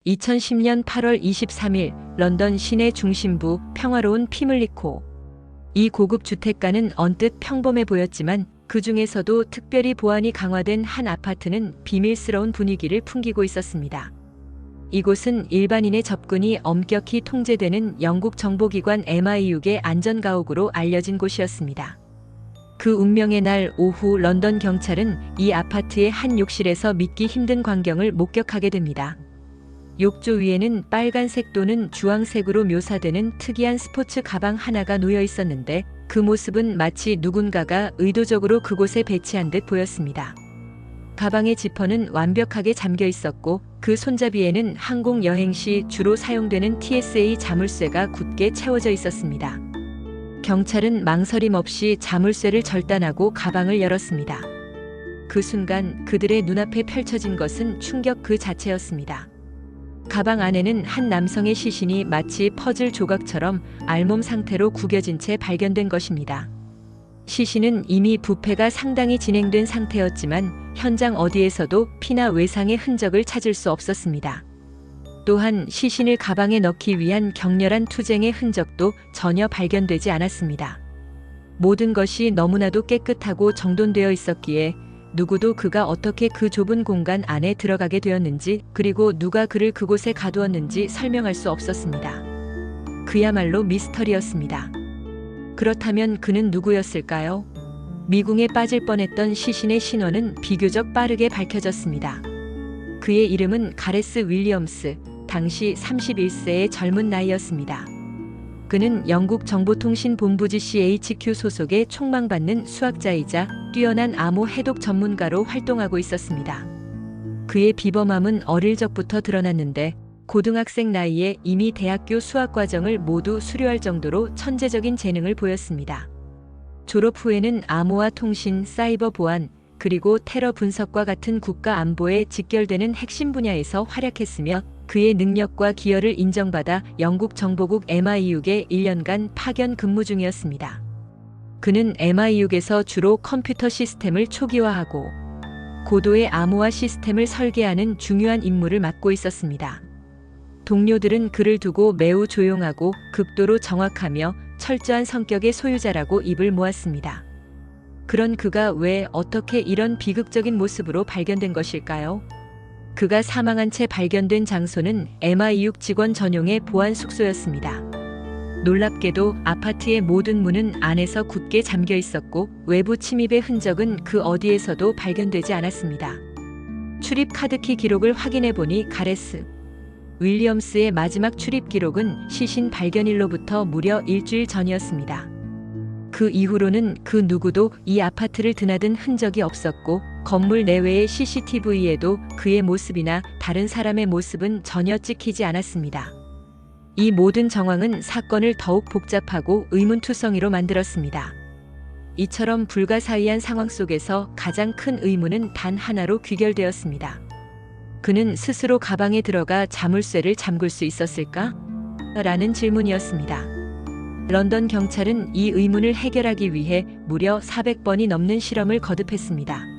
2010년 8월 23일 런던 시내 중심부 평화로운 피물리코. 이 고급 주택가는 언뜻 평범해 보였지만 그 중에서도 특별히 보안이 강화된 한 아파트는 비밀스러운 분위기를 풍기고 있었습니다. 이곳은 일반인의 접근이 엄격히 통제되는 영국 정보기관 MI6의 안전가옥으로 알려진 곳이었습니다. 그 운명의 날 오후 런던 경찰은 이 아파트의 한 욕실에서 믿기 힘든 광경을 목격하게 됩니다. 욕조 위에는 빨간색 또는 주황색으로 묘사되는 특이한 스포츠 가방 하나가 놓여 있었는데 그 모습은 마치 누군가가 의도적으로 그곳에 배치한 듯 보였습니다. 가방의 지퍼는 완벽하게 잠겨 있었고 그 손잡이에는 항공 여행 시 주로 사용되는 TSA 자물쇠가 굳게 채워져 있었습니다. 경찰은 망설임 없이 자물쇠를 절단하고 가방을 열었습니다. 그 순간 그들의 눈앞에 펼쳐진 것은 충격 그 자체였습니다. 가방 안에는 한 남성의 시신이 마치 퍼즐 조각처럼 알몸 상태로 구겨진 채 발견된 것입니다. 시신은 이미 부패가 상당히 진행된 상태였지만 현장 어디에서도 피나 외상의 흔적을 찾을 수 없었습니다. 또한 시신을 가방에 넣기 위한 격렬한 투쟁의 흔적도 전혀 발견되지 않았습니다. 모든 것이 너무나도 깨끗하고 정돈되어 있었기에 누구도 그가 어떻게 그 좁은 공간 안에 들어가게 되었는지 그리고 누가 그를 그곳에 가두었는지 설명할 수 없었습니다. 그야말로 미스터리였습니다. 그렇다면 그는 누구였을까요? 미궁에 빠질 뻔했던 시신의 신원은 비교적 빠르게 밝혀졌습니다. 그의 이름은 가레스 윌리엄스, 당시 31세의 젊은 나이였습니다. 그는 영국 정보통신본부 GCHQ 소속의 촉망받는 수학자이자 뛰어난 암호 해독 전문가로 활동하고 있었습니다. 그의 비범함은 어릴 적부터 드러났는데 고등학생 나이에 이미 대학교 수학과정을 모두 수료할 정도로 천재적인 재능을 보였습니다. 졸업 후에는 암호화 통신, 사이버 보안, 그리고 테러 분석과 같은 국가 안보에 직결되는 핵심 분야에서 활약했으며 그의 능력과 기여를 인정받아 영국 정보국 MI6에 1년간 파견 근무 중이었습니다. 그는 MI6에서 주로 컴퓨터 시스템을 초기화하고 고도의 암호화 시스템을 설계하는 중요한 임무를 맡고 있었습니다. 동료들은 그를 두고 매우 조용하고 극도로 정확하며 철저한 성격의 소유자라고 입을 모았습니다. 그런 그가 왜 어떻게 이런 비극적인 모습으로 발견된 것일까요? 그가 사망한 채 발견된 장소는 MI6 직원 전용의 보안 숙소였습니다. 놀랍게도 아파트의 모든 문은 안에서 굳게 잠겨 있었고 외부 침입의 흔적은 그 어디에서도 발견되지 않았습니다. 출입 카드키 기록을 확인해 보니 가레스 윌리엄스의 마지막 출입 기록은 시신 발견일로부터 무려 일주일 전이었습니다. 그 이후로는 그 누구도 이 아파트를 드나든 흔적이 없었고 건물 내외의 CCTV에도 그의 모습이나 다른 사람의 모습은 전혀 찍히지 않았습니다. 이 모든 정황은 사건을 더욱 복잡하고 의문투성이로 만들었습니다. 이처럼 불가사의한 상황 속에서 가장 큰 의문은 단 하나로 귀결되었습니다. 그는 스스로 가방에 들어가 자물쇠를 잠글 수 있었을까? 라는 질문이었습니다. 런던 경찰은 이 의문을 해결하기 위해 무려 400번이 넘는 실험을 거듭했습니다.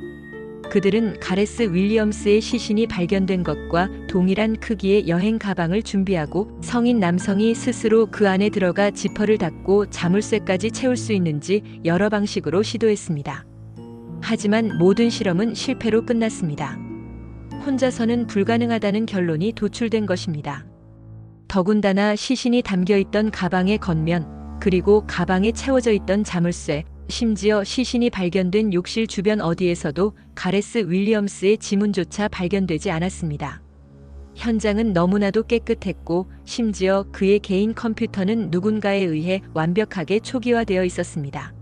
그들은 가레스 윌리엄스의 시신이 발견된 것과 동일한 크기의 여행 가방을 준비하고 성인 남성이 스스로 그 안에 들어가 지퍼를 닫고 자물쇠까지 채울 수 있는지 여러 방식으로 시도했습니다. 하지만 모든 실험은 실패로 끝났습니다. 혼자서는 불가능하다는 결론이 도출된 것입니다. 더군다나 시신이 담겨있던 가방의 겉면, 그리고 가방에 채워져 있던 자물쇠, 심지어 시신이 발견된 욕실 주변 어디에서도 가레스 윌리엄스의 지문조차 발견되지 않았습니다. 현장은 너무나도 깨끗했고 심지어 그의 개인 컴퓨터는 누군가에 의해 완벽하게 초기화되어 있었습니다.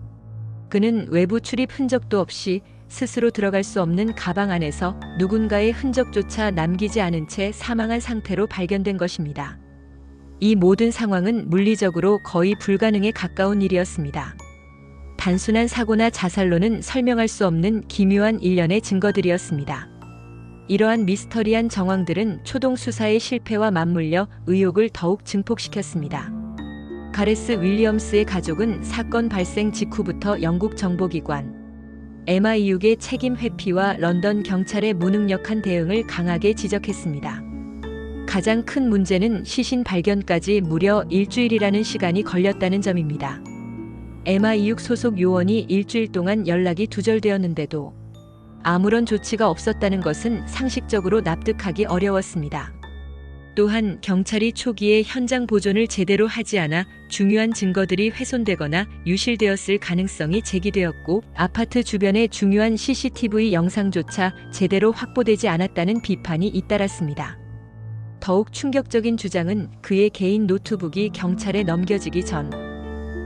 그는 외부 출입 흔적도 없이 스스로 들어갈 수 없는 가방 안에서 누군가의 흔적조차 남기지 않은 채 사망한 상태로 발견된 것입니다. 이 모든 상황은 물리적으로 거의 불가능에 가까운 일이었습니다. 단순한 사고나 자살로는 설명할 수 없는 기묘한 일련의 증거들이었습니다. 이러한 미스터리한 정황들은 초동 수사의 실패와 맞물려 의혹을 더욱 증폭시켰습니다. 가레스 윌리엄스의 가족은 사건 발생 직후부터 영국 정보기관 MI6의 책임 회피와 런던 경찰의 무능력한 대응을 강하게 지적했습니다. 가장 큰 문제는 시신 발견까지 무려 일주일이라는 시간이 걸렸다는 점입니다. MI6 소속 요원이 일주일 동안 연락이 두절되었는데도 아무런 조치가 없었다는 것은 상식적으로 납득하기 어려웠습니다. 또한 경찰이 초기에 현장 보존을 제대로 하지 않아 중요한 증거들이 훼손되거나 유실되었을 가능성이 제기되었고, 아파트 주변의 중요한 CCTV 영상조차 제대로 확보되지 않았다는 비판이 잇따랐습니다. 더욱 충격적인 주장은 그의 개인 노트북이 경찰에 넘겨지기 전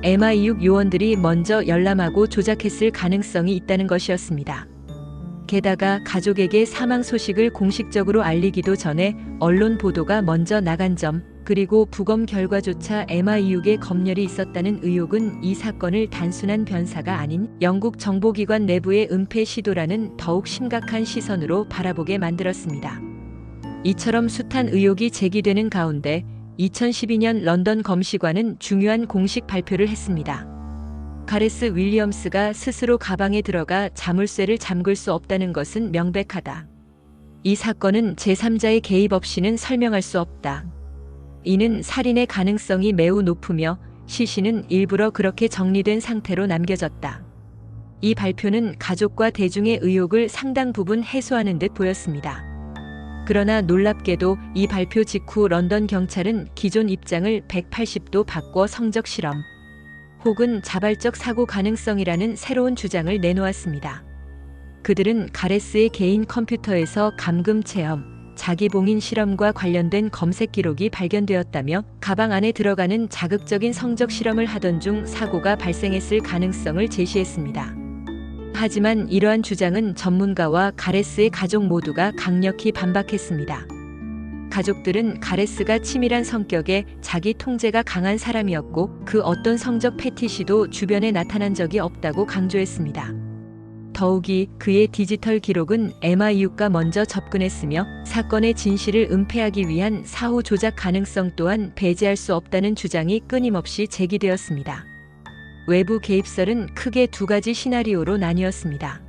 MI6 요원들이 먼저 열람하고 조작했을 가능성이 있다는 것이었습니다. 게다가 가족에게 사망 소식을 공식적으로 알리기도 전에 언론 보도가 먼저 나간 점, 그리고 부검 결과조차 MI6에 검열이 있었다는 의혹은 이 사건을 단순한 변사가 아닌 영국 정보기관 내부의 은폐 시도라는 더욱 심각한 시선으로 바라보게 만들었습니다. 이처럼 숱한 의혹이 제기되는 가운데 2012년 런던 검시관은 중요한 공식 발표를 했습니다. 가레스 윌리엄스가 스스로 가방에 들어가 자물쇠를 잠글 수 없다는 것은 명백하다. 이 사건은 제3자의 개입 없이는 설명할 수 없다. 이는 살인의 가능성이 매우 높으며 시신은 일부러 그렇게 정리된 상태로 남겨졌다. 이 발표는 가족과 대중의 의혹을 상당 부분 해소하는 듯 보였습니다. 그러나 놀랍게도 이 발표 직후 런던 경찰은 기존 입장을 180도 바꿔 성적 실험 혹은 자발적 사고 가능성이라는 새로운 주장을 내놓았습니다. 그들은 가레스의 개인 컴퓨터에서 감금 체험, 자기봉인 실험과 관련된 검색 기록이 발견되었다며 가방 안에 들어가는 자극적인 성적 실험을 하던 중 사고가 발생했을 가능성을 제시했습니다. 하지만 이러한 주장은 전문가와 가레스의 가족 모두가 강력히 반박했습니다. 가족들은 가레스가 치밀한 성격에 자기 통제가 강한 사람이었고 그 어떤 성적 패티시도 주변에 나타난 적이 없다고 강조했습니다. 더욱이 그의 디지털 기록은 MI6가 먼저 접근했으며 사건의 진실을 은폐하기 위한 사후 조작 가능성 또한 배제할 수 없다는 주장이 끊임없이 제기되었습니다. 외부 개입설은 크게 두 가지 시나리오로 나뉘었습니다.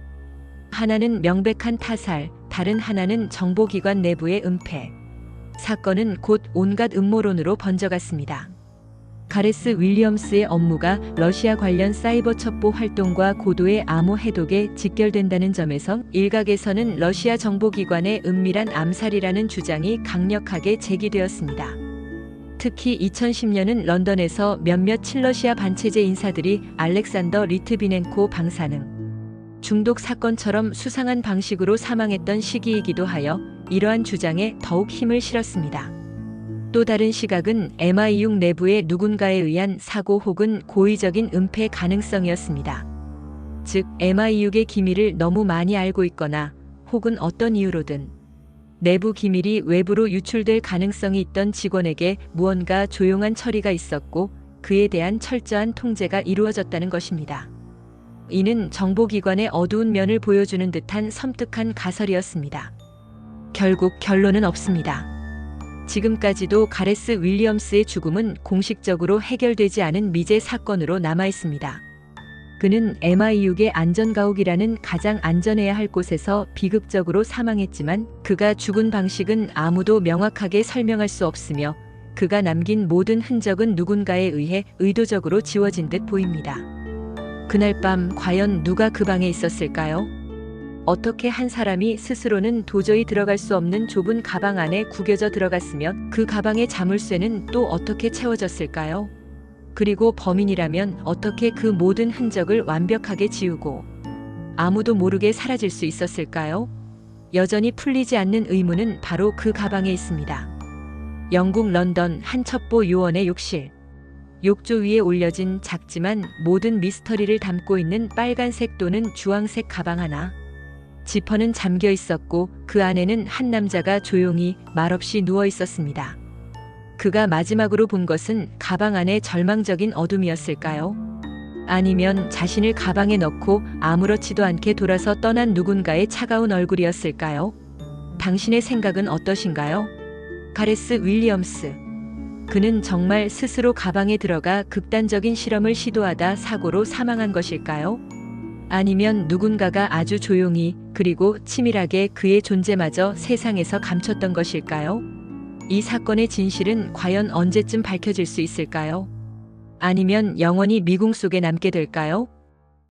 하나는 명백한 타살, 다른 하나는 정보기관 내부의 은폐. 사건은 곧 온갖 음모론으로 번져갔습니다. 가레스 윌리엄스의 업무가 러시아 관련 사이버 첩보 활동과 고도의 암호 해독에 직결된다는 점에서 일각에서는 러시아 정보기관의 은밀한 암살이라는 주장이 강력하게 제기되었습니다. 특히 2010년은 런던에서 몇몇 친러시아 반체제 인사들이 알렉산더 리트비넨코 방사능 중독 사건처럼 수상한 방식으로 사망했던 시기이기도 하여 이러한 주장에 더욱 힘을 실었습니다. 또 다른 시각은 MI6 내부의 누군가에 의한 사고 혹은 고의적인 은폐 가능성이었습니다. 즉, MI6의 기밀을 너무 많이 알고 있거나 혹은 어떤 이유로든 내부 기밀이 외부로 유출될 가능성이 있던 직원에게 무언가 조용한 처리가 있었고 그에 대한 철저한 통제가 이루어졌다는 것입니다. 이는 정보기관의 어두운 면을 보여주는 듯한 섬뜩한 가설이었습니다. 결국 결론은 없습니다. 지금까지도 가레스 윌리엄스의 죽음은 공식적으로 해결되지 않은 미제 사건으로 남아 있습니다. 그는 MI6의 안전가옥이라는 가장 안전해야 할 곳에서 비극적으로 사망했지만 그가 죽은 방식은 아무도 명확하게 설명할 수 없으며 그가 남긴 모든 흔적은 누군가에 의해 의도적으로 지워진 듯 보입니다. 그날 밤 과연 누가 그 방에 있었을까요? 어떻게 한 사람이 스스로는 도저히 들어갈 수 없는 좁은 가방 안에 구겨져 들어갔으면 그 가방의 자물쇠는 또 어떻게 채워졌을까요? 그리고 범인이라면 어떻게 그 모든 흔적을 완벽하게 지우고 아무도 모르게 사라질 수 있었을까요? 여전히 풀리지 않는 의문은 바로 그 가방에 있습니다. 영국 런던 한 첩보 요원의 욕실. 욕조 위에 올려진 작지만 모든 미스터리를 담고 있는 빨간색 또는 주황색 가방 하나. 지퍼는 잠겨 있었고 그 안에는 한 남자가 조용히 말없이 누워 있었습니다. 그가 마지막으로 본 것은 가방 안의 절망적인 어둠이었을까요? 아니면 자신을 가방에 넣고 아무렇지도 않게 돌아서 떠난 누군가의 차가운 얼굴이었을까요? 당신의 생각은 어떠신가요? 가레스 윌리엄스. 그는 정말 스스로 가방에 들어가 극단적인 실험을 시도하다 사고로 사망한 것일까요? 아니면 누군가가 아주 조용히 그리고 치밀하게 그의 존재마저 세상에서 감췄던 것일까요? 이 사건의 진실은 과연 언제쯤 밝혀질 수 있을까요? 아니면 영원히 미궁 속에 남게 될까요?